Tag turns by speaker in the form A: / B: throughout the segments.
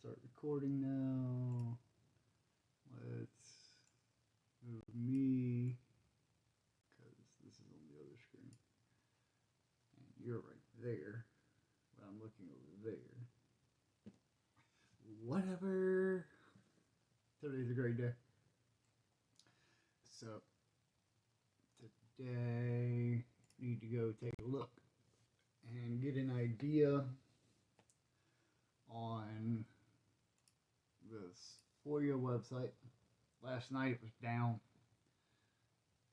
A: start recording now. Let's move me, because this is on the other screen. And you're right there, but I'm looking over there. Whatever. Today's a great day. So, today, need to go take a look and get an idea on this FOIA website. Last night it was down.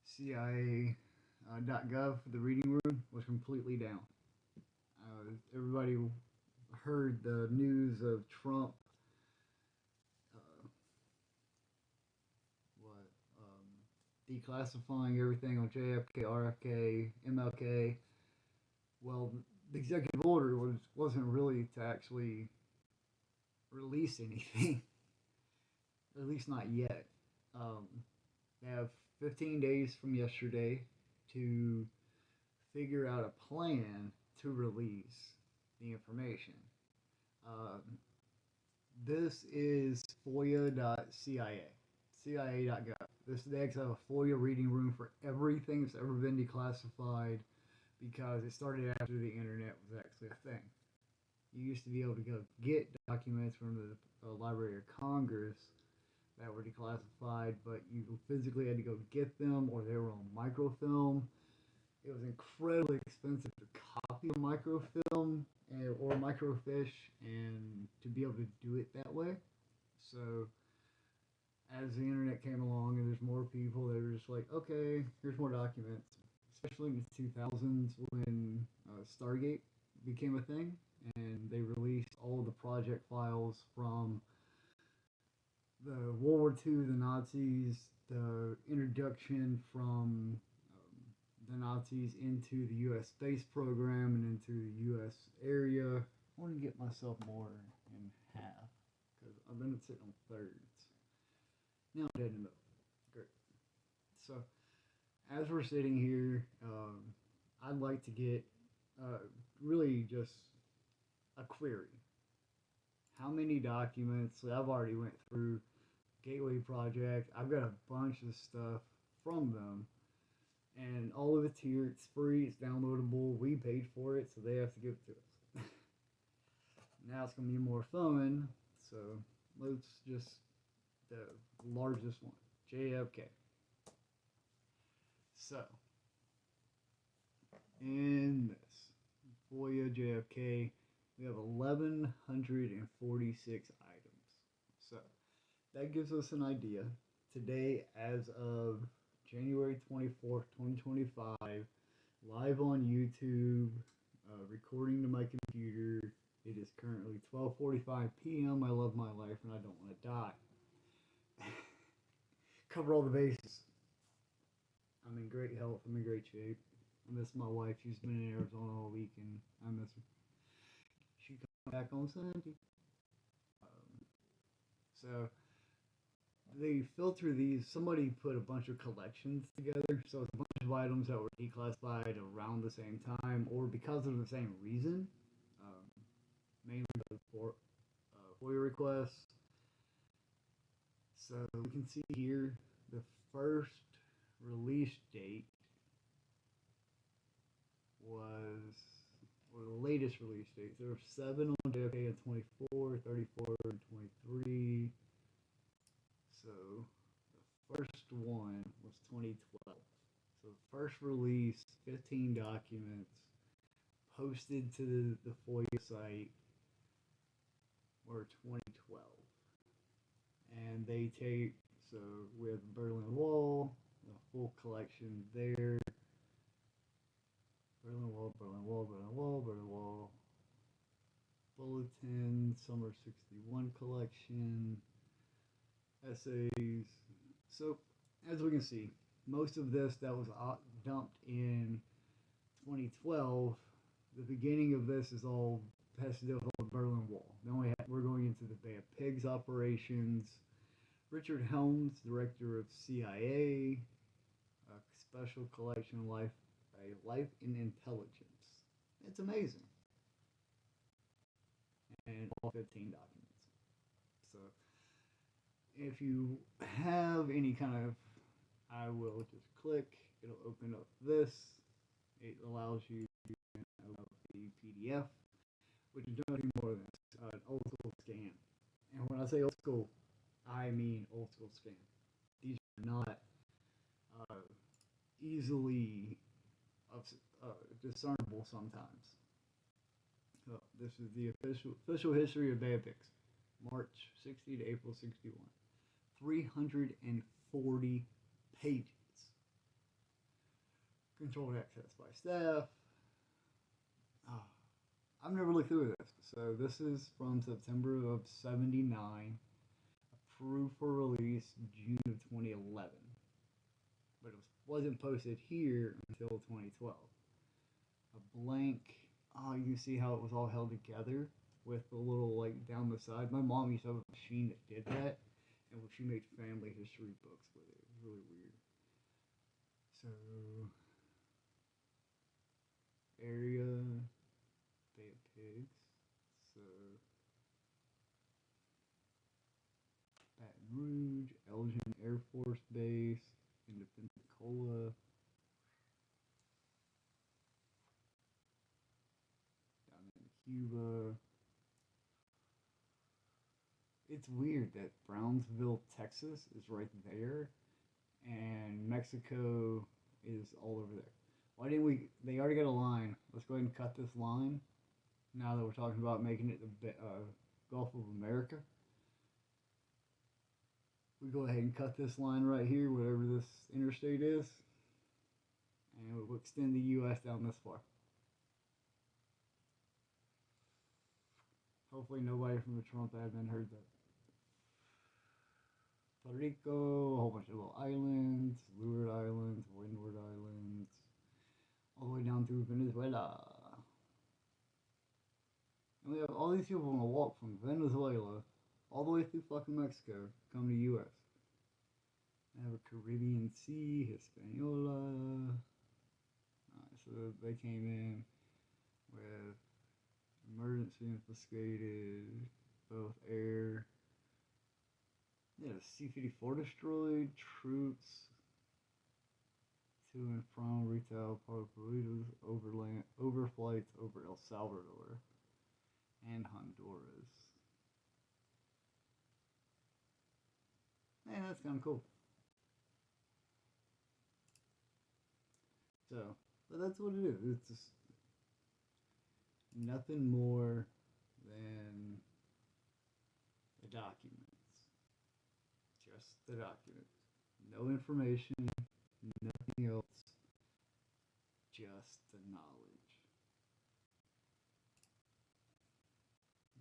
A: CIA.gov, the reading room, was completely down. Everybody heard the news of Trump declassifying everything on JFK, RFK, MLK. Well, the executive order wasn't really to actually release anything, at least not yet. They have 15 days from yesterday to figure out a plan to release the information. This is FOIA.CIA, CIA.gov. They actually have a FOIA reading room for everything that's ever been declassified, because it started after the internet was actually a thing. You used to be able to go get documents from the Library of Congress that were declassified, but you physically had to go get them, or they were on microfilm. It was incredibly expensive to copy a microfilm or microfiche, and to be able to do it that way. So as the internet came along and there's more people, they were just like, okay, here's more documents. Especially in the 2000s when Stargate became a thing, and they released all the project files from the World War II, the Nazis, the introduction from the Nazis into the U.S. space program and into the U.S. area. I want to get myself more in half, because I've been sitting on thirds. Now I'm dead in the middle. Great. So, as we're sitting here, I'd like to get really just a query. How many documents? So I've already went through Gateway Project. I've got a bunch of stuff from them, and all of it's here. It's free. It's downloadable. We paid for it, so they have to give it to us. Now it's gonna be more fun. So let's just the largest one, JFK. So in this FOIA JFK, we have 1,146 items. So that gives us an idea. Today, as of January 24th, 2025, live on YouTube, recording to my computer. It is currently 12:45 p.m. I love my life and I don't want to die. Cover all the bases. I'm in great health. I'm in great shape. I miss my wife. She's been in Arizona all week, and I miss her. She comes back on Sunday. So they filter these. Somebody put a bunch of collections together, so it's a bunch of items that were declassified around the same time, or because of the same reason, mainly for FOIA requests. So we can see here the first release date was, or the latest release date. There were 7 on JFK and 24, 34, and 23. So the first one was 2012. So the first release, 15 documents posted to the FOIA site were 2012. And they take, so we have the Berlin Wall, the full collection there. Berlin Wall, Berlin Wall, Berlin Wall, Berlin Wall. Bulletin, Summer 61 collection. Essays. So, as we can see, most of this that was dumped in 2012, the beginning of this is all has to do with the Berlin Wall. Then we're going into the Bay of Pigs operations. Richard Helms, director of CIA, Special Collection Life in Intelligence. It's amazing. And all 15 documents. So if you have any kind of, I will just click, it'll open up this. It allows you to open up the PDF, which is nothing more than an old school scan. And when I say old school, I mean old school scan. These are not easily discernible sometimes. So this is the official history of biopics, March 60 to April 61. 340 pages. Controlled access by staff. I've never looked through this. So this is from September of 79. Approved for release June of 2011. But it wasn't posted here until 2012. A blank. Oh, you can see how it was all held together with the little, like, down the side. My mom used to have a machine that did that, and she made family history books with it. It was really weird. So, area, Bay of Pigs. So, Baton Rouge, Elgin Air Force Base, in Pensacola. Down in Cuba. It's weird that Brownsville, Texas is right there, and Mexico is all over there. Why didn't we? They already got a line. Let's go ahead and cut this line. Now that we're talking about making it the Gulf of America, we go ahead and cut this line right here, whatever this interstate is, and we'll extend the U.S. down this far. Hopefully nobody from the Trump admin heard that. Puerto Rico, a whole bunch of little islands, Leeward Islands, Windward Islands, all the way down through Venezuela. And we have all these people on a walk from Venezuela all the way through fucking Mexico to come to the U.S. They have a Caribbean Sea, Hispaniola. Alright, so they came in with emergency infiscated, both air. Yeah, C-54 destroyed, troops to and from retail park burritos, overflights over El Salvador and Honduras. Man, that's kind of cool. So, but that's what it is. It's just nothing more than the documents. Just the documents. No information, nothing else. Just the knowledge.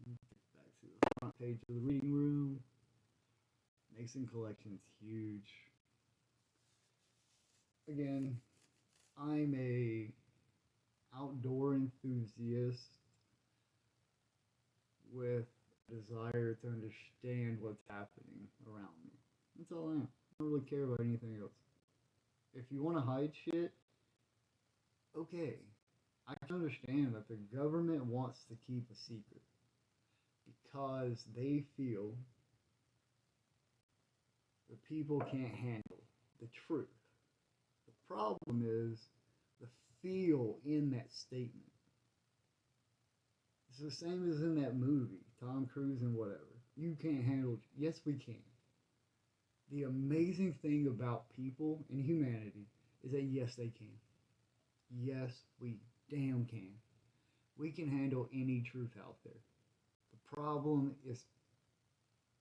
A: Get back to the front page of the reading room. Mason collection's huge. Again, I'm a outdoor enthusiast with a desire to understand what's happening around me. That's all I am. I don't really care about anything else. If you want to hide shit, okay. I can understand that the government wants to keep a secret because they feel the people can't handle the truth. The problem is the feel in that statement. It's the same as in that movie, Tom Cruise and whatever. You can't handle it. Yes, we can. The amazing thing about people and humanity is that yes, they can. Yes, we damn can. We can handle any truth out there. The problem is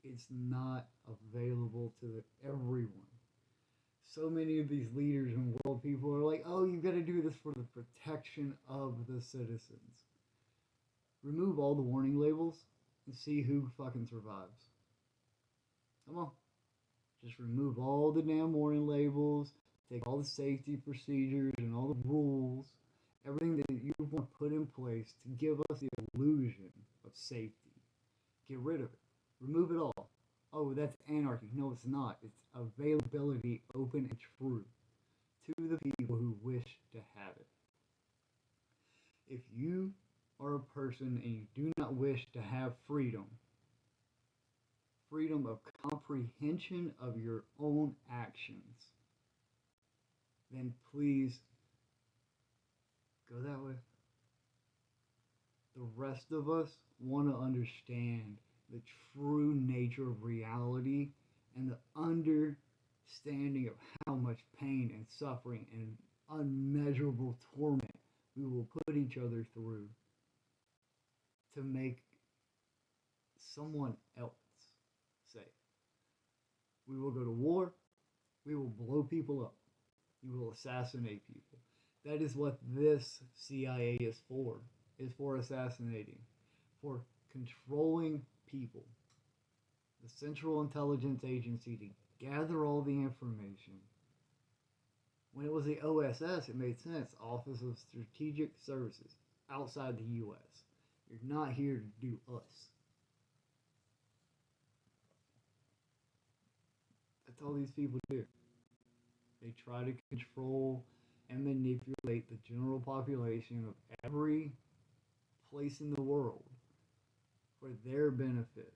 A: it's not available to everyone. So many of these leaders and world people are like, oh, you've got to do this for the protection of the citizens. Remove all the warning labels and see who fucking survives. Come on. Just remove all the damn warning labels, take all the safety procedures and all the rules, everything that you want to put in place to give us the illusion of safety. Get rid of it. Remove it all. Oh, that's anarchy. No, it's not. It's availability, open and true to the people who wish to have it. If you are a person and you do not wish to have freedom, freedom of comprehension of your own actions, then please go that way. The rest of us want to understand the true nature of reality and the understanding of how much pain and suffering and unmeasurable torment we will put each other through to make someone else safe. We will go to war. We will blow people up. We will assassinate people. That is what this CIA is for assassinating, for controlling people. The Central Intelligence Agency to gather all the information. When it was the OSS, it made sense. Office of Strategic Services, outside the U.S. You're not here to do us. That's all these people do. They try to control and manipulate the general population of every place in the world for their benefit.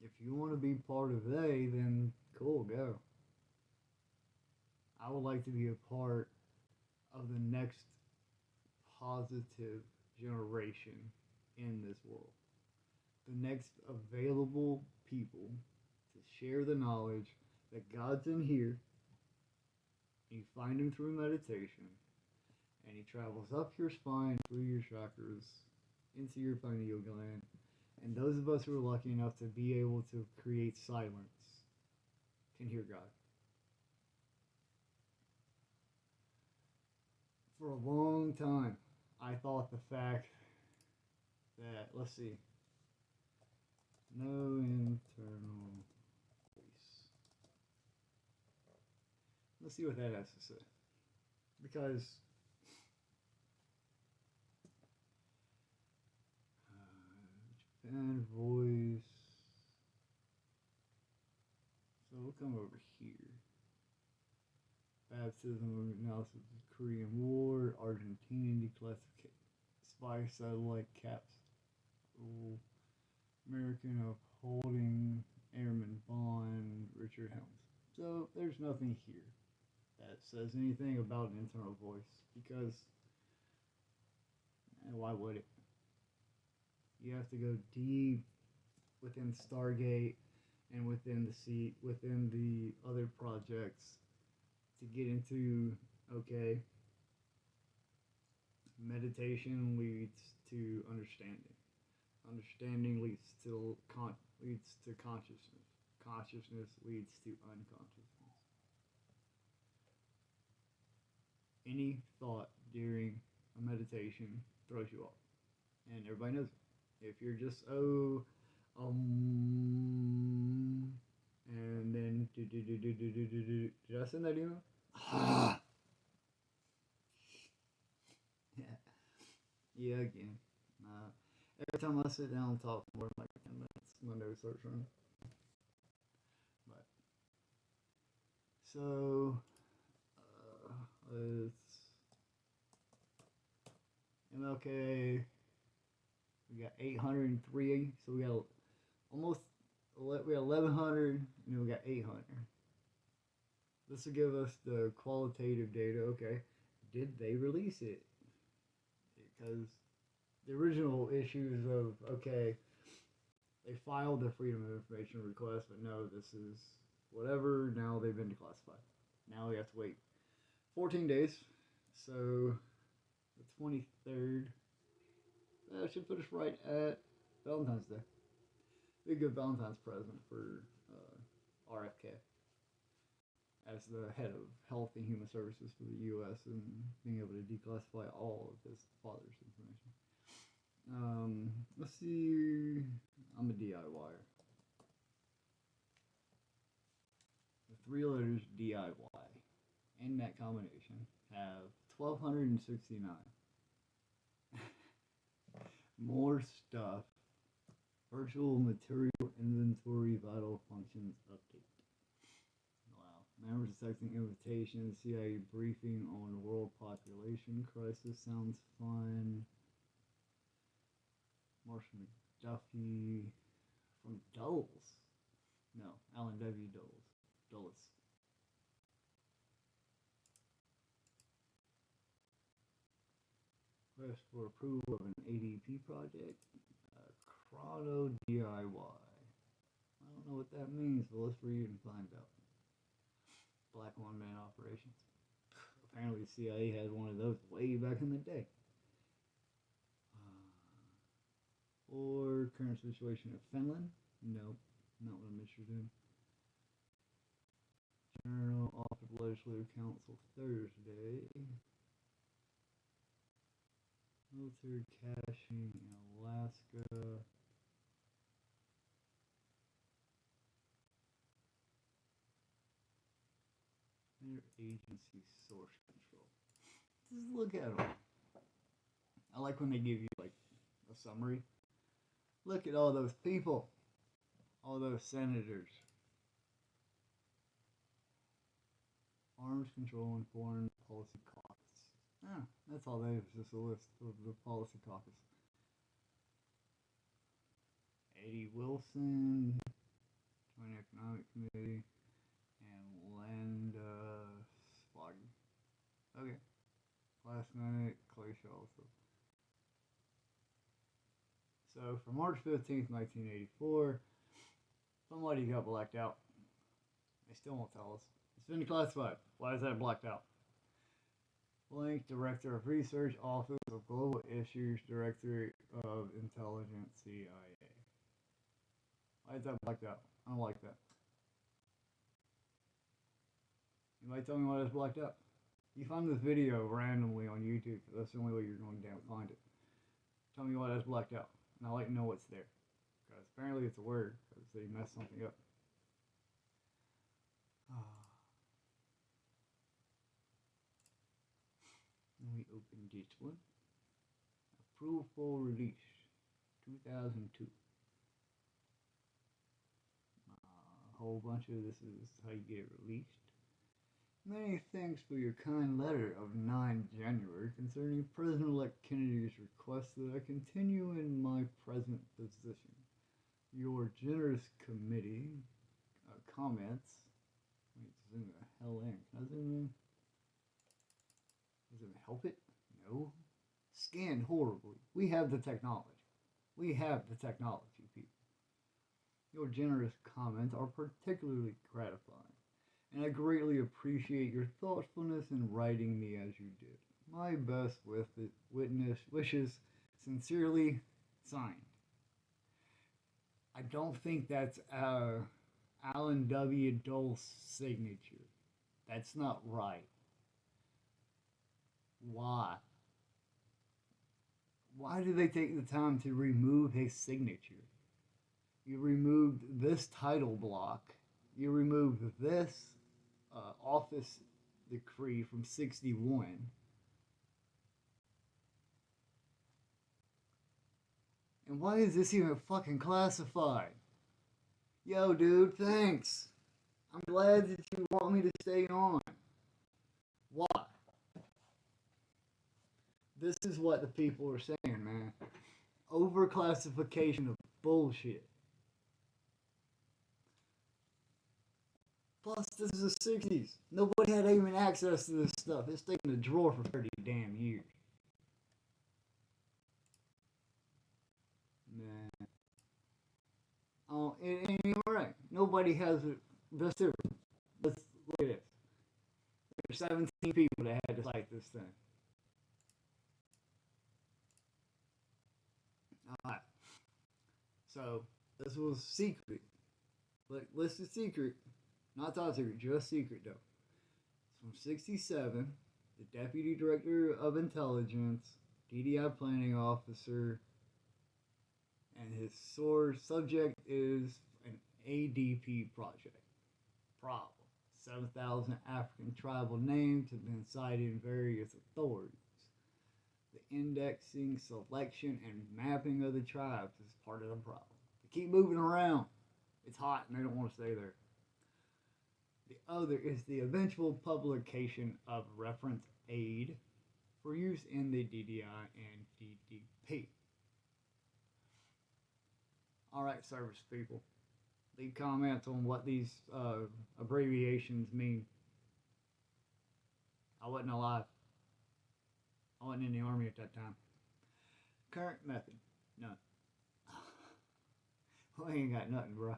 A: If you want to be part of they, then cool, go. I would like to be a part of the next positive generation in this world. The next available people to share the knowledge that God's in here. You find him through meditation, and he travels up your spine, through your chakras, into your pineal gland. And those of us who are lucky enough to be able to create silence can hear God. For a long time, I thought the fact that, let's see, no internal voice. Let's see what that has to say. Because Japan voice. So we'll come over here. Baptism analysis of the Korean War, Argentina declassification, spy satellite capsule, American upholding Airman Bond, Richard Helms. So there's nothing here that says anything about an internal voice because why would it? You have to go deep within Stargate and within the other projects to get into, okay, meditation leads to understanding. Understanding leads to consciousness. Consciousness leads to unconsciousness. Any thought during a meditation throws you off. And everybody knows it. If you're just, and then did I send that email? Yeah, again. Every time I sit down and talk for more than like 10 minutes, my nose starts running. But so it's MLK. We got 803, so we got almost, we got 1100, and then we got 800. This will give us the qualitative data. Okay, did they release it? Because the original issues of, okay, they filed the Freedom of Information request, but no, this is whatever, now they've been declassified. Now we have to wait 14 days, so the 23rd. That should put us right at Valentine's Day. Be a good Valentine's present for RFK as the head of Health and Human Services for the U.S. and being able to declassify all of his father's information. Let's see. I'm a DIYer. The three letters DIY in that combination have 1,269. More stuff. Virtual material inventory vital functions update. Wow. Members accepting invitations. CIA briefing on world population crisis sounds fun. Marshall McDuffie from Dulles. No, Alan W. Dulles. Request for approval of an ADP project. Chrono DIY. I don't know what that means, but let's read and find out. Black one-man operations. Apparently the CIA had one of those way back in the day. Or current situation of Finland? Nope, not what I'm interested in. Journal offered Legislative Council Thursday. Military caching in Alaska. Interagency source control. Just look at them. I like when they give you like a summary. Look at all those people, all those senators. Arms Control and Foreign Policy Caucus. That's all they have, just a list of the policy caucus. Eddie Wilson, Joint Economic Committee, and Landa Spoggy. Okay. Last minute, Clay also. So, for March 15th, 1984, somebody got blacked out. They still won't tell us. It's been declassified. Why is that blacked out? Blank, Director of Research, Office of Global Issues, Director of Intelligence, CIA. Why is that blacked out? I don't like that. Anybody tell me why that's blacked out? You find this video randomly on YouTube. That's the only way you're going to find it. Tell me why that's blacked out. And I'd like to know what's there. Because apparently it's a word. Because they messed something up. And we open this one. Approval for release. 2002. A whole bunch of this is how you get released. Many thanks for your kind letter of 9 January concerning President-elect Kennedy's request that I continue in my present position. Your generous committee comments. Wait, zoom the hell in. Can I zoom in? Does it help it? No. Scanned horribly. We have the technology. We have the technology, people. Your generous comments are particularly gratifying, and I greatly appreciate your thoughtfulness in writing me as you did. My best wishes, sincerely, signed. I don't think that's Alan W. Dole's signature. That's not right. Why? Why did they take the time to remove his signature? You removed this title block. You removed this office decree from 61. And why is this even fucking classified? Yo, dude, thanks. I'm glad that you want me to stay on. Why? This is what the people are saying, man. Overclassification of bullshit. Plus, this is the 60s. Nobody had even access to this stuff. It's stayed in the drawer for 30 damn years. Man. Oh, and you're right. Nobody has it. Let's look at this. There's 17 people that had to cite this thing. Alright. So, this was secret. Like, listed secret. Not top secret, just secret though. It's from 67. The Deputy Director of Intelligence, DDI Planning Officer, and his source subject is an ADP project. Problem. 7,000 African tribal names have been cited in various authorities. The indexing, selection, and mapping of the tribes is part of the problem. They keep moving around. It's hot and they don't want to stay there. The other is the eventual publication of reference aid for use in the DDI and DDP. Alright, service people. Leave comments on what these abbreviations mean. I wasn't alive. I wasn't in the army at that time. Current method. None. We ain't got nothing, bro.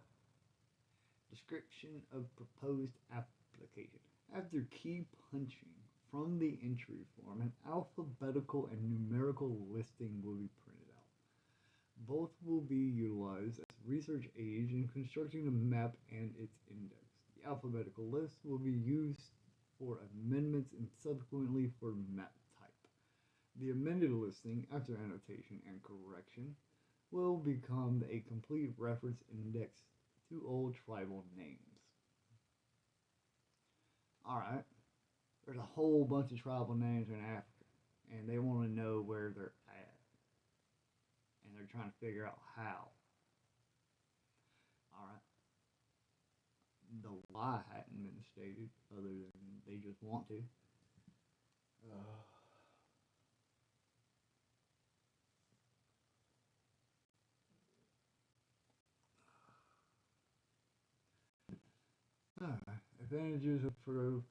A: Description of proposed application. After key punching from the entry form, an alphabetical and numerical listing will be printed out. Both will be utilized as research aids in constructing the map and its index. The alphabetical list will be used for amendments and subsequently for map type. The amended listing, after annotation and correction, will become a complete reference index to old tribal names. Alright, there's a whole bunch of tribal names in Africa, and they want to know where they're at. And they're trying to figure out how. Alright. The why hadn't been stated, other than they just want to. Advantages for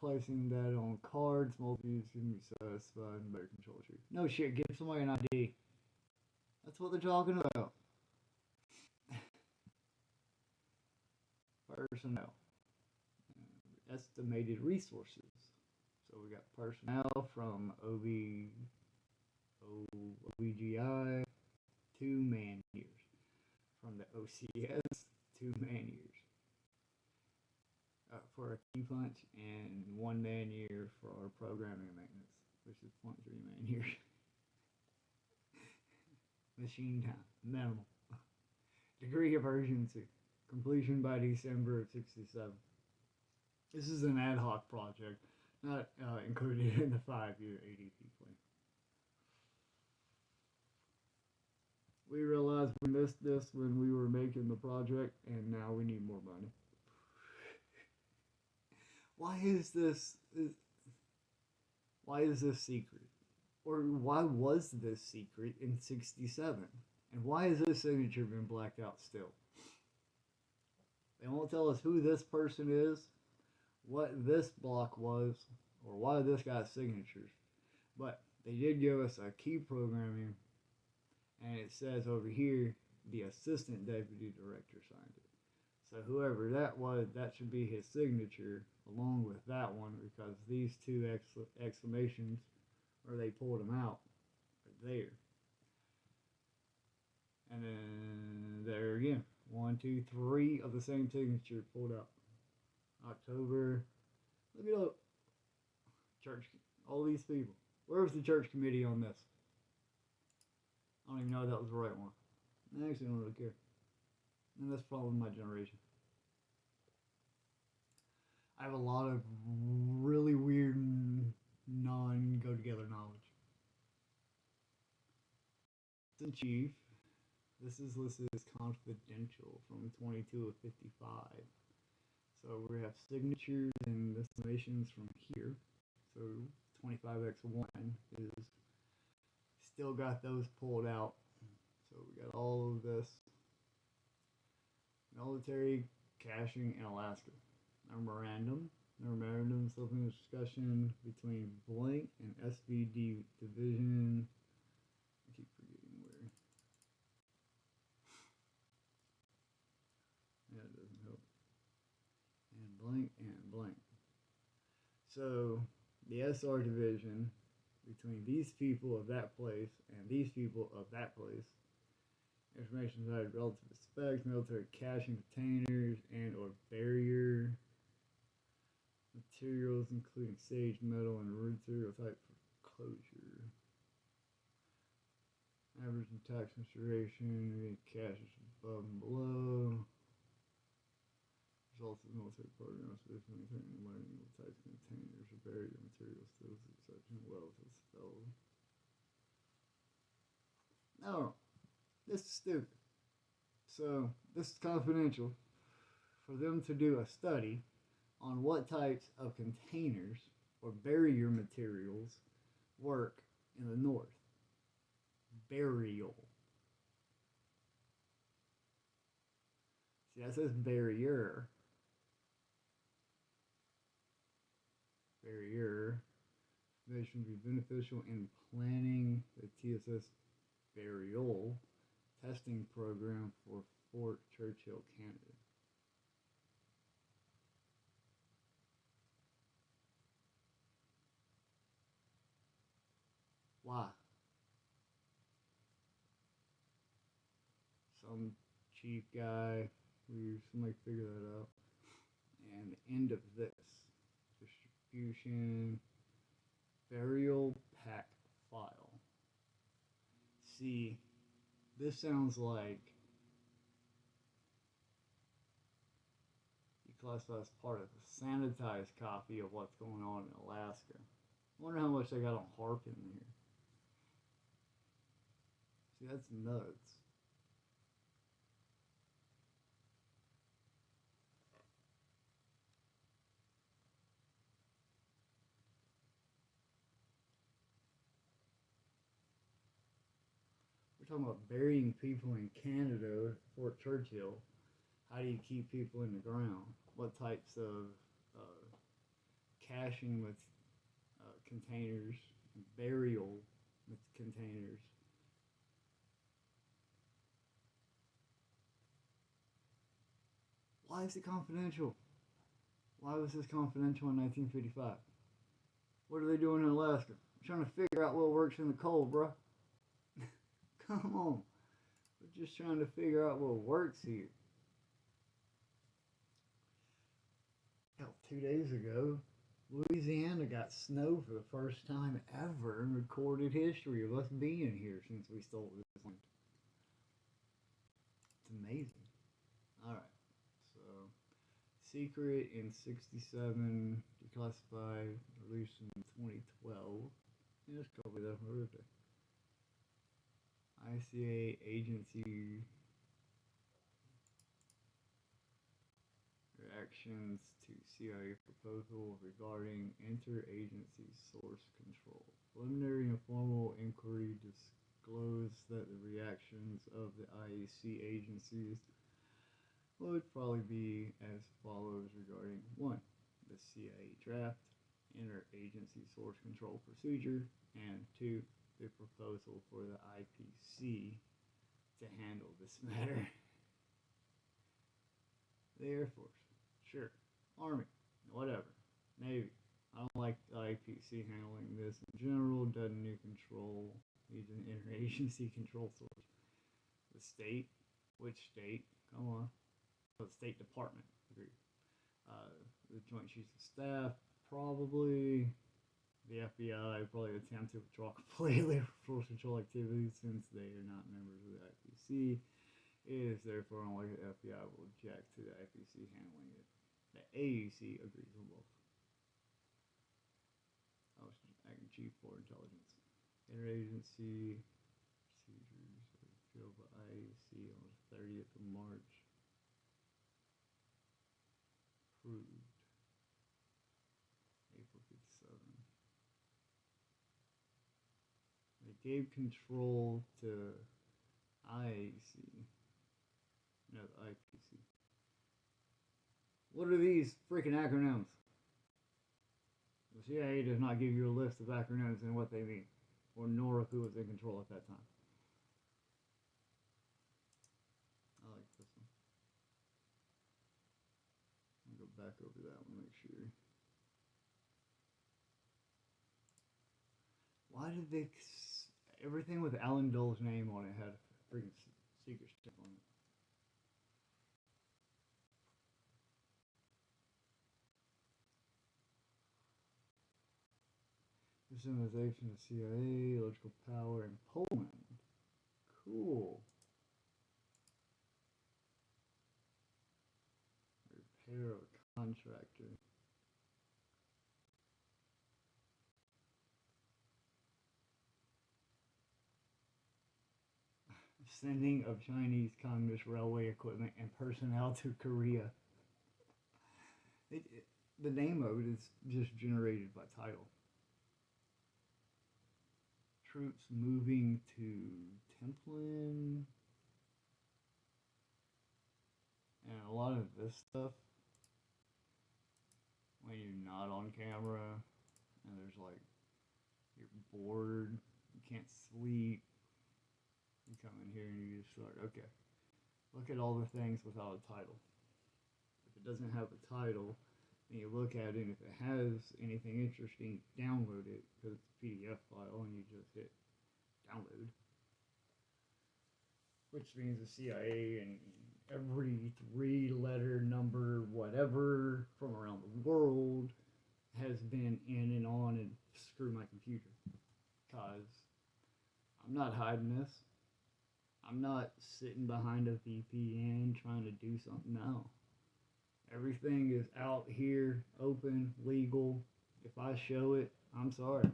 A: placing that on cards, multi-use can be satisfied and better control tree. No shit, give somebody an ID. That's what they're talking about. Personnel. Estimated resources. So we got personnel from OBGI, 2 man years. From the OCS, 2 man years. For a key punch, and 1 man year for our programming and maintenance, which is 0.3 man years. Machine time, minimal. Degree of urgency, completion by December of 67. This is an ad hoc project, not included in the 5-year ADP plan. We realized we missed this when we were making the project, and now we need more money. Why is this secret? Or why was this secret in 67? And why has this signature been blacked out still? They won't tell us who this person is, what this block was, or why this guy's signatures. But they did give us a key programming, and it says over here, the assistant deputy director signed it. So whoever that was, that should be his signature along with that one, because these 2 exclamations, or they pulled them out, are there. And then there again, 1, 2, 3 of the same signature pulled out. October, look it up. Church, all these people. Where was the church committee on this? I don't even know if that was the right one. I actually don't really care. And that's probably my generation. I have a lot of really weird non-go-together knowledge. In chief, this is listed as confidential from 22 of 55. So we have signatures and estimations from here. So 25x1 is still got those pulled out. So we got all of this. Military caching in Alaska. Memorandum something discussion between blank and SVD division. I keep forgetting where. That doesn't help. And blank. So the SR division between these people of that place and these people of that place. Information provided relative to specs, military caching containers and or barrier materials, including sage, metal, and material type for closure. Average and tax consideration, caches above and below. Results of military programs, maintaining learning types containers or barrier materials, those exception wells as spelled. No, this is stupid. So this is confidential for them to do a study on what types of containers or barrier materials work in the north. Burial. See, that says barrier. Barrier. Information would be beneficial in planning the TSS burial testing program for Fort Churchill, Canada. Why? Some cheap guy, somebody figure that out. And the end of this distribution burial pack file. See, this sounds like you classify as part of the sanitized copy of what's going on in Alaska. I wonder how much they got on HARP in here. See, that's nuts. We're talking about burying people in Canada, Fort Churchill. How do you keep people in the ground? What types of caching with containers, burial with containers? Why is it confidential? Why was this confidential in 1955? What are they doing in Alaska? I'm trying to figure out what works in the cold, bro. Come on. We're just trying to figure out what works here. Hell, 2 days ago, Louisiana got snow for the first time ever in recorded history of us being here since we stole this land. It's amazing. Alright, so secret in 67, declassified, released in 2012. Yeah, it's probably that my birthday. ICA agency reactions to CIA proposal regarding interagency source control. Preliminary and formal inquiry disclosed that the reactions of the IAC agencies would probably be as follows regarding 1. The CIA draft interagency source control procedure, and 2. The proposal for the IPC to handle this matter. The Air Force, sure. Army, whatever. Navy, I don't like the IPC handling this in general. Doesn't need control. Needs an interagency control source. The state, which state? Come on. The State Department, agreed. The Joint Chiefs of Staff, probably. The FBI probably attempt to withdraw completely from force control activities since they are not members of the IPC. It is therefore unlikely the FBI will object to the IPC handling it. The AUC agrees on both. I was acting chief for intelligence. Interagency procedures revealed by IAC on the 30th of March. Approved. April 57. They gave control to IAC. No, the IPC. What are these freaking acronyms? The CIA does not give you a list of acronyms and what they mean, or nor of who was in control at that time. I like this one. I'll go back over that one, make sure. Why did they... Everything with Alan Dole's name on it had a freaking secret stamp on it. Systemization of CIA, electrical power in Poland. Cool. Repair of a contractor. Sending of Chinese Communist railway equipment and personnel to Korea. The name of it is just generated by title. Troops moving to Templin. And lot of this stuff, when you're not on camera and there's like, you're bored, you can't sleep, you come in here and you just start, okay, look at all the things without a title. If it doesn't have a title, then you look at it, and if it has anything interesting, download it, because it's a PDF file, and you just hit download. Which means the CIA and every 3-letter number, whatever, from around the world has been in and on and screw my computer. Because I'm not hiding this. I'm not sitting behind a VPN trying to do something. No. Everything is out here, open, legal. If I show it, I'm sorry.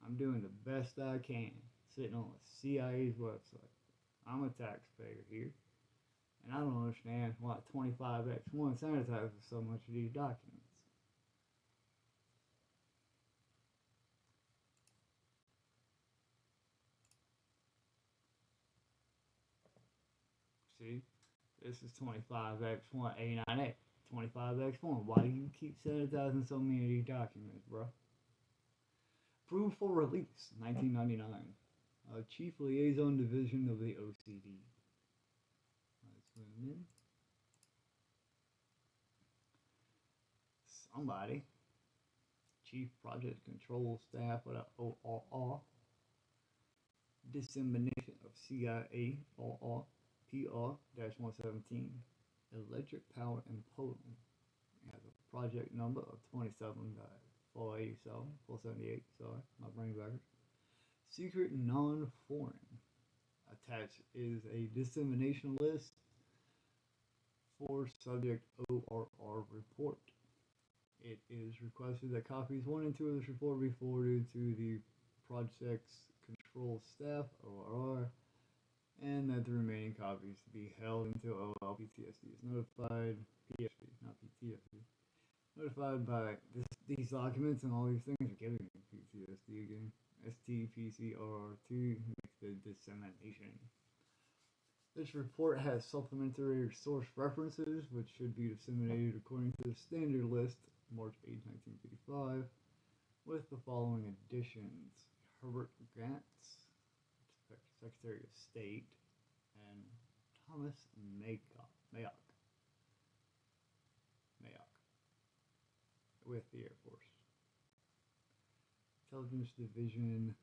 A: I'm doing the best I can, sitting on the CIA's website. I'm a taxpayer here, and I don't understand why 25X1 sanitizes so much of these documents. See? This is 25X1A9A. 25X1. Why do you keep sanitizing so many of these documents, bro? Approved for release, 1999. Chief Liaison Division of the OCD. Let's zoom in. Somebody. Chief Project Control Staff with a ORR. Dissemination of CIA OR PR-117. Electric Power in Poland. It has a project number of 27.487, 478, sorry, my brain backwards. Secret non-foreign. Attached is a dissemination list for subject ORR report. It is requested that copies 1 and 2 of this report be forwarded to the project's control staff, ORR, and that the remaining copies be held until PTSD is notified, PSP, not PTSD, notified by these documents, and all these things are giving me PTSD again. STPCRR2 makes the dissemination. This report has supplementary source references, which should be disseminated according to the standard list, March 8, 1985, with the following additions. Herbert Grants, Secretary of State, and Thomas Mayock, with the Air Force. Intelligence Division,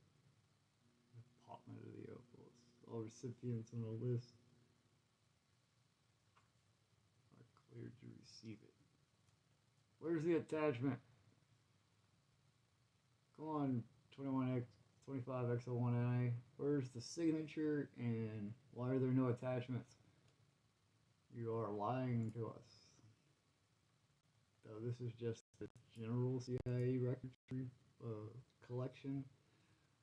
A: Department of the Air Force. All recipients on the list are cleared to receive it. Where's the attachment? Come on, 25X01A. Where's the signature, and why are there no attachments? You are lying to us. So this is just the general CIA record collection,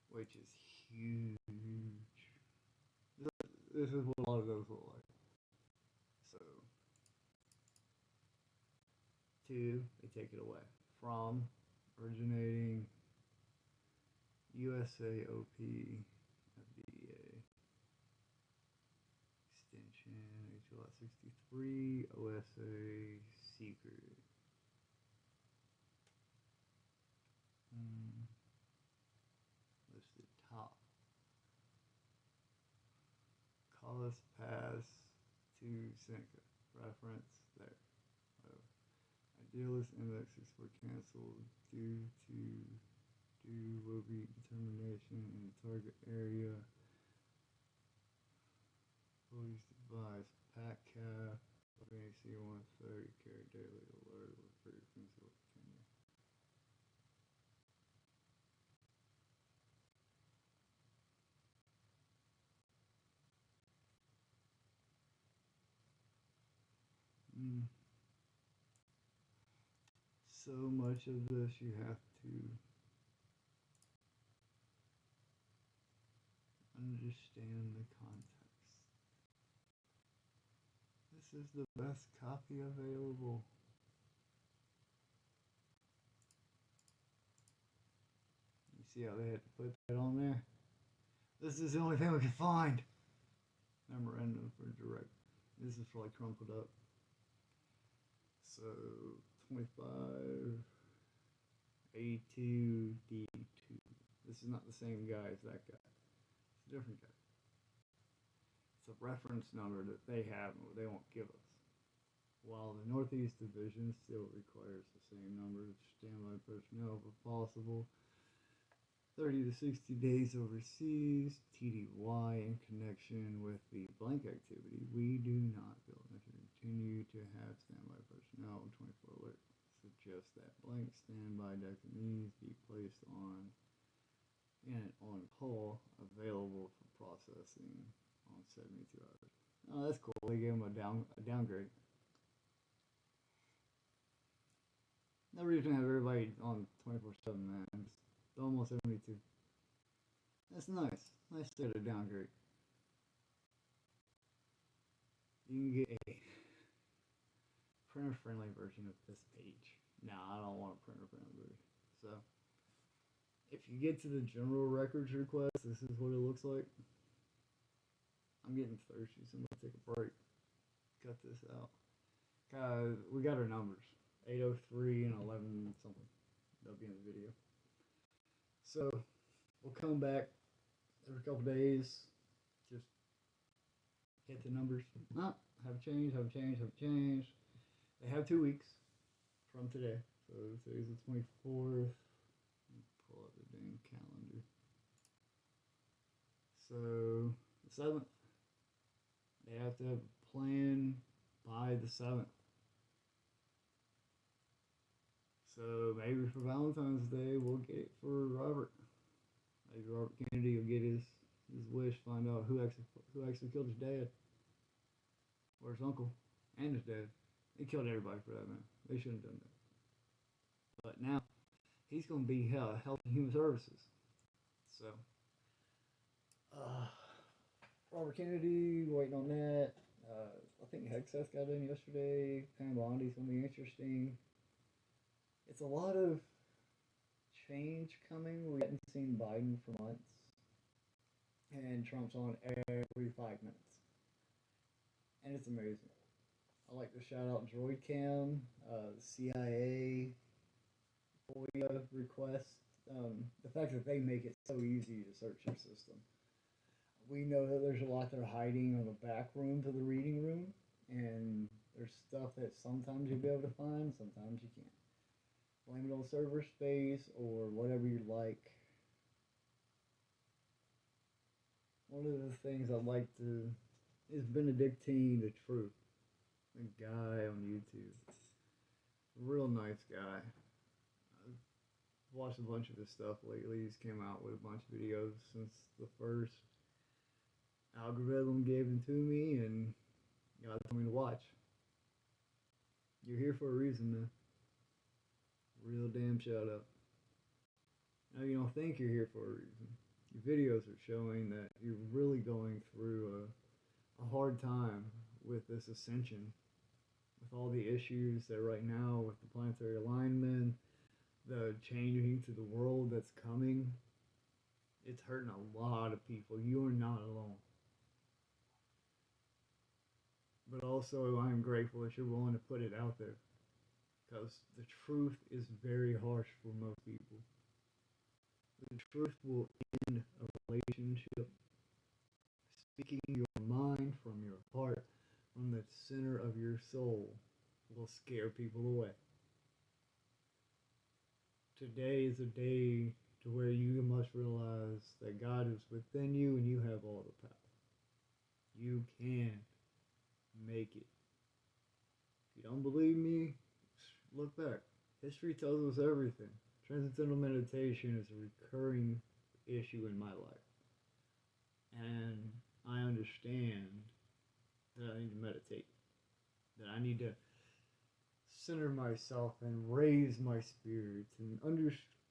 A: which is huge. This is what a lot of those look like. So, 2, they take it away. From, originating, USAOP, FDEA, extension, HLS 63, OSA, secret. Listed top. Collis Pass to Seneca. Reference there. Idealist indexes were canceled due to will be determination in the target area. Police device, pack cap, AC 130, carry daily alert with frequency of 10 years. So much of this you have to understand the context. This is the best copy available. You see how they had to put that on there? This is the only thing we can find. Memorandum for direct This is probably crumpled up. So 25, A2D2. This is not the same guy as that guy. It's a different guy. It's a reference number that they have and they won't give us. While the Northeast Division still requires the same number of standby personnel if possible. 30 to 60 days overseas, TDY in connection with the blank activity. We do not feel necessary to continue to have standby personnel 24 alert. Suggest that blank standby designees be placed on and on call available for processing on 72 hours. Oh, that's cool. They gave him a downgrade. No reason to have everybody on 24/7, man. It's almost 72. That's nice. Nice to get a downgrade. You can get a printer-friendly version of this page. Nah, I don't want a printer-friendly version. So, if you get to the general records request, this is what it looks like. I'm getting thirsty, so I'm gonna take a break. Cut this out. We got our numbers. 803 and 11 something. That'll be in the video. So, we'll come back every couple days. Just hit the numbers. Have changed. They have 2 weeks from today. So today's the 24th. Pull up the dang calendar. So the 7th. They have to have a plan by the 7th. So maybe for Valentine's Day we'll get it for Robert. Maybe Robert Kennedy will get his wish, find out who actually killed his dad. Or his uncle. And his dad. They killed everybody for that, man. They shouldn't have done that. But now, he's going to be Health and Human Services. So, Robert Kennedy, waiting on that. I think Hexeth got in yesterday. Pam Bondi's going to be interesting. It's a lot of change coming. We haven't seen Biden for months. And Trump's on every 5 minutes. And it's amazing. I like to shout out DroidCam, CIA, FOIA request. The fact that they make it so easy to search your system. We know that there's a lot they're hiding on the back rooms of the reading room, and there's stuff that sometimes you'll be able to find, sometimes you can't. Blame it on server space or whatever you like. One of the things I like to is Benedictine the Truth. A guy on YouTube. Real nice guy. I've watched a bunch of his stuff lately. He's came out with a bunch of videos since the first algorithm gave them to me, and God told me to watch. You're here for a reason, man. Real damn shout out. Now you don't think you're here for a reason. Your videos are showing that you're really going through a hard time with this ascension. With all the issues that right now with the planetary alignment, the changing to the world that's coming, it's hurting a lot of people. You are not alone. But also, I'm grateful that you're willing to put it out there. Because the truth is very harsh for most people. The truth will end a relationship. Speaking your mind from your heart, from the center of your soul, will scare people away. Today is a day to where you must realize that God is within you and you have all the power. You can make it. If you don't believe me, look back. History tells us everything. Transcendental meditation is a recurring issue in my life. And I understand that I need to meditate. That I need to center myself and raise my spirit and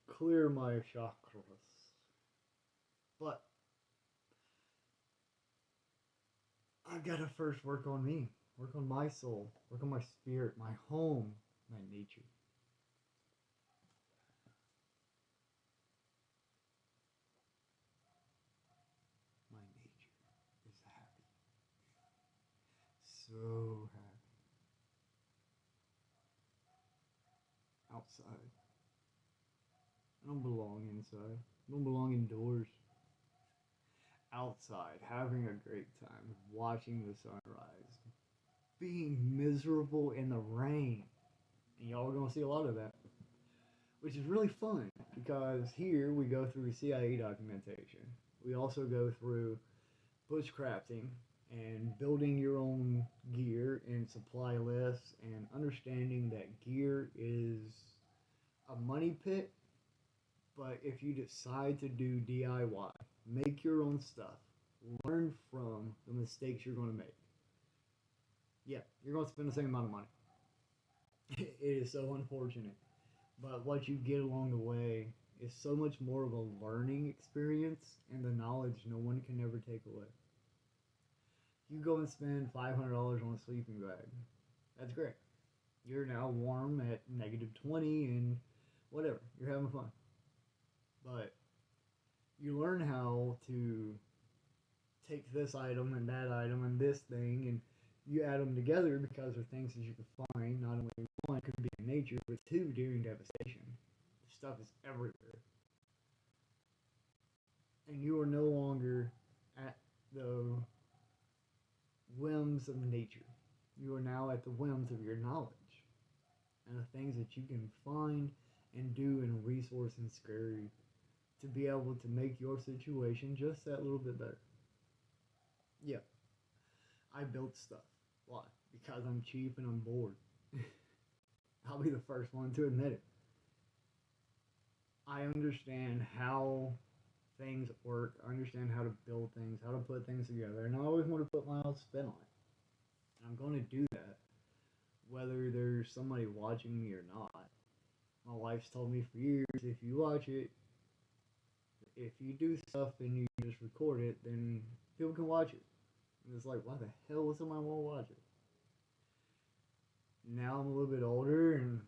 A: clear my chakras. But I've got to first work on me. Work on my soul. Work on my spirit, my home, my nature. My nature is happy. So outside. I don't belong inside. I don't belong indoors. Outside, having a great time, watching the sunrise, being miserable in the rain. And y'all are going to see a lot of that, which is really fun because here we go through CIA documentation. We also go through bushcrafting and building your own gear and supply lists and understanding that gear is a money pit. But if you decide to do DIY, make your own stuff, learn from the mistakes you're going to make. Yeah, you're going to spend the same amount of money. It is so unfortunate. But what you get along the way is so much more of a learning experience and the knowledge no one can ever take away. You go and spend $500 on a sleeping bag. That's great. You're now warm at -20 and whatever. You're having fun. But you learn how to take this item and that item and this thing and you add them together because they're things that you can find. Not only one could be in nature, but two during devastation. The stuff is everywhere. And you are no longer at the whims of nature. You are now at the whims of your knowledge and the things that you can find and do and resource and scurry to be able to make your situation just that little bit better. Yeah, I built stuff. Why? Because I'm cheap and I'm bored. I'll be the first one to admit it. I understand how things work. I understand how to build things, how to put things together, and I always want to put my own spin on it. And I'm going to do that, whether there's somebody watching me or not. My wife's told me for years, if you watch it, if you do stuff and you just record it, then people can watch it. And it's like, why the hell would somebody want to watch it? Now I'm a little bit older and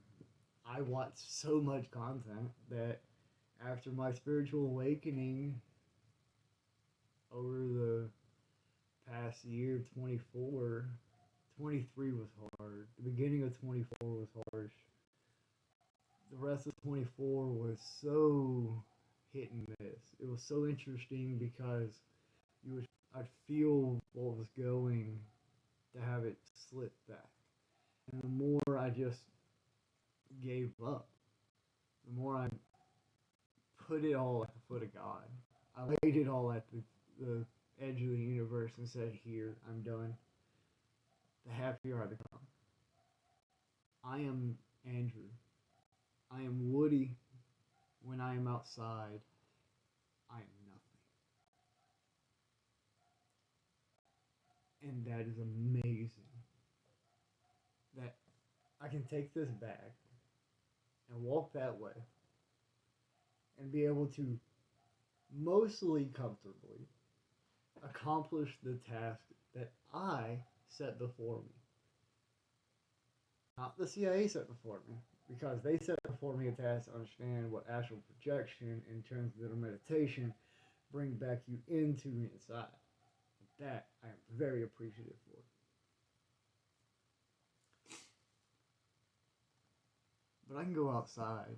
A: I watch so much content that after my spiritual awakening over the past year, 24, 23 was hard. The beginning of 24 was harsh. The rest of 24 was so hit and miss. It was so interesting because I'd feel what was going to have it slip back. And the more I just gave up, the more I put it all at the foot of God. I laid it all at the edge of the universe and said, here, I'm done. The happier I become. I am Andrew. I am Woody. When I am outside, I am nothing. And that is amazing. That I can take this bag and walk that way and be able to mostly comfortably accomplish the task that I set before me. Not the CIA set before me, because they set before me a task to understand what astral projection in terms of their meditation bring back you into inside. That I am very appreciative for. But I can go outside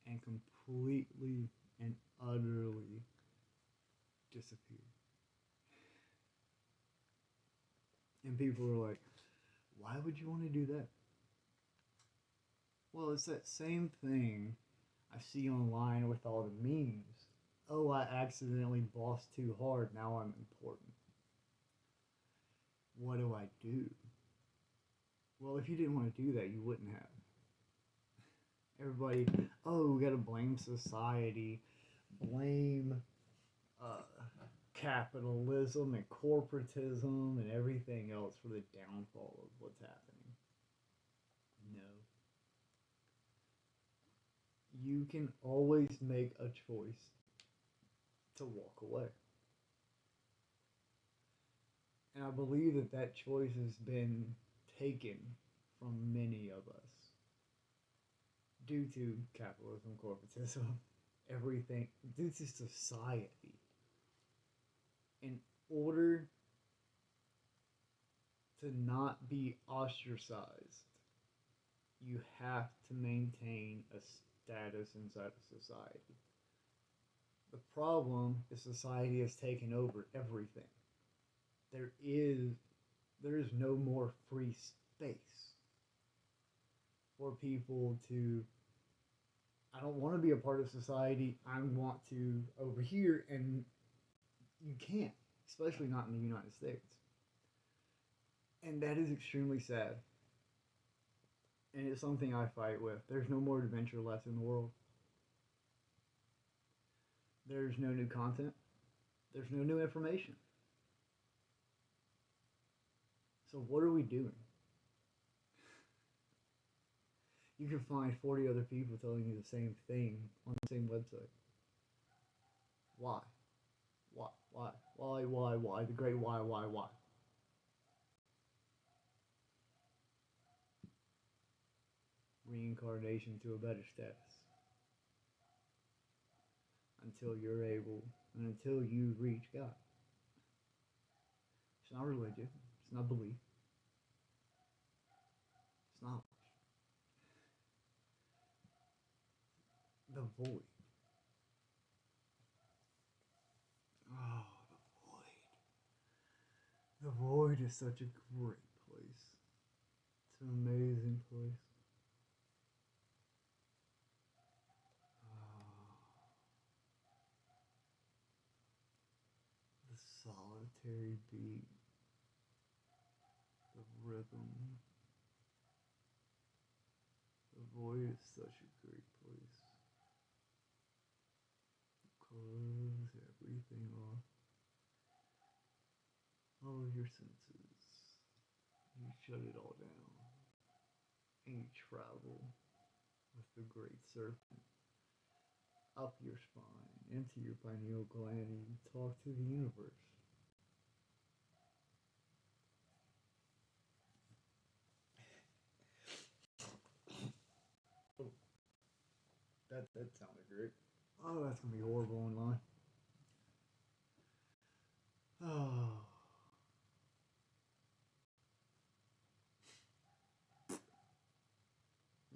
A: and completely and utterly disappear. And people are like, why would you want to do that? Well, it's that same thing I see online with all the memes. Oh, I accidentally bossed too hard, now I'm important. What do I do? Well, if you didn't want to do that, you wouldn't have. Everybody, oh, we gotta blame society, blame capitalism and corporatism and everything else for the downfall of what's happening. No. You can always make a choice to walk away. And I believe that that choice has been taken from many of us due to capitalism, corporatism, everything, due to society. In order to not be ostracized You have to maintain a status inside of society. The problem is society has taken over everything. There is there is no more free space for people to, I don't want to be a part of society. I want to over here, and you can't, especially not in the United States. And that is extremely sad. And it's something I fight with. There's no more adventure left in the world. There's no new content. There's no new information. So what are we doing? You can find 40 other people telling you the same thing on the same website. Why? Why? Why? Why? The great why? Reincarnation to a better status. Until you're able, and until you reach God. It's not religion. It's not belief. It's not the void. Oh, the void. The void is such a great place. It's an amazing place. Oh, the solitary beat, the rhythm. The void is such a great place. Close everything off. All of your senses. You shut it all down. And you travel with the great serpent up your spine, into your pineal gland, and you talk to the universe. Oh, that sounded great. Oh, that's gonna be horrible online. Oh,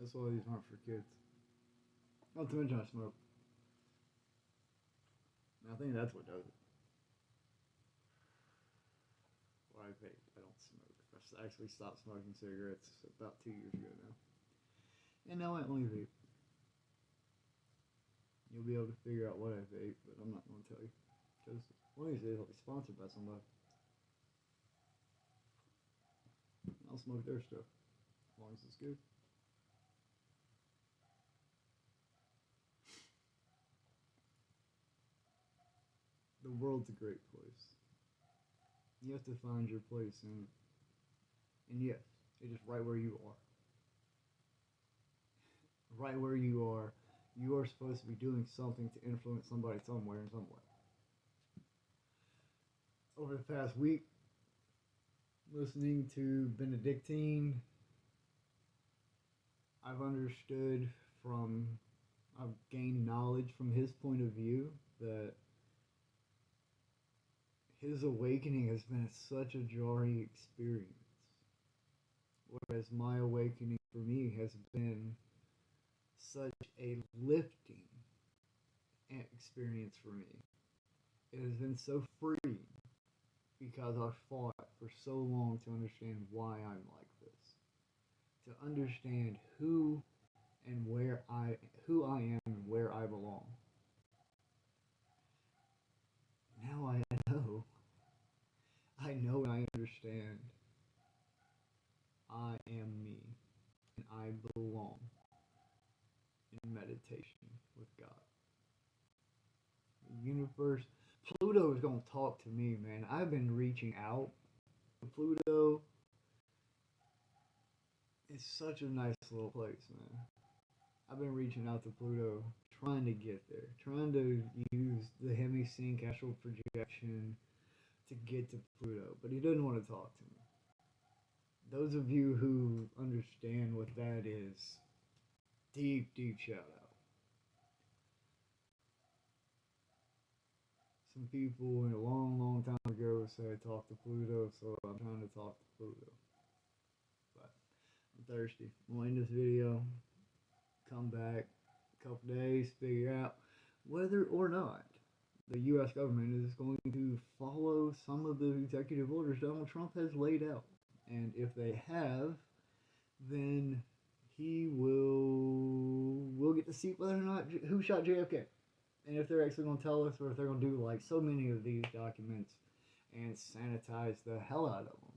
A: that's why these aren't for kids. Not to mention I smoke. And I think that's what does it. Or I vape. I don't smoke. I actually stopped smoking cigarettes about 2 years ago now. And now I only vape. You'll be able to figure out what I vape, but I'm not going to tell you. Because one of these days I'll be sponsored by somebody. I'll smoke their stuff. As long as it's good. The world's a great place. You have to find your place in it. And yes, it is right where you are. Right where you are supposed to be doing something to influence somebody somewhere in some way. Over the past week, listening to Benedictine, I've understood from, I've gained knowledge from his point of view that his awakening has been such a jarring experience. Whereas my awakening for me has been such a lifting experience for me. It has been so freeing because I fought for so long to understand why I'm like this, to understand who I am and where I belong. Now know. I know and I understand. I am me and I belong in meditation with God. The universe, Pluto is going to talk to me, man. I've been reaching out. Pluto is such a nice little place, man. I've been reaching out to Pluto, trying to get there, trying to use the hemi-sync astral projection to get to Pluto, but he doesn't want to talk to me. Those of you who understand what that is, deep, deep shout out. Some people in a long, long time ago said talk to Pluto, so I'm trying to talk to Pluto. But I'm thirsty. We'll end this video, come back a couple days, figure out whether or not the U.S. government is going to follow some of the executive orders Donald Trump has laid out. And if they have, then he will get to see whether or not who shot JFK, and if they're actually going to tell us, or if they're going to do like so many of these documents and sanitize the hell out of them.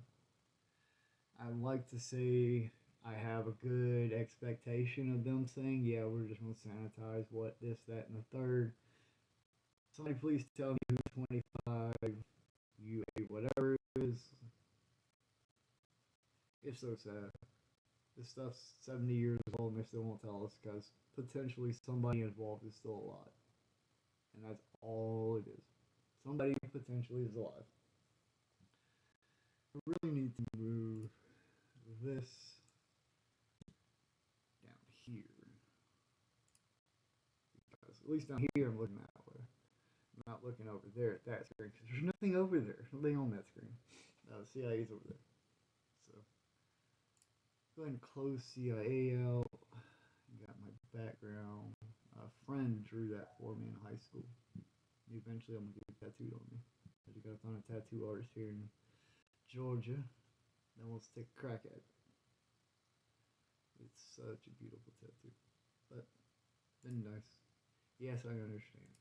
A: I'd like to say I have a good expectation of them saying, yeah, we're just going to sanitize what, this, that, and the third. Somebody please tell me who's 25, you whatever it is. It's so sad. This stuff's 70 years old and they still won't tell us because potentially somebody involved is still alive. And that's all it is. Somebody potentially is alive. I really need to move this down here. Because at least down here I'm looking that way. I'm not looking over there at that screen because there's nothing over there. There's nothing on that screen. The CIA's over there. So go ahead and close CIA out. Got my background. A friend drew that for me in high school. Eventually I'm gonna get it tattooed on me. I just gotta find a tattoo artist here in Georgia that wants to take a crack at it. It's such a beautiful tattoo. But then nice. Yes, I understand.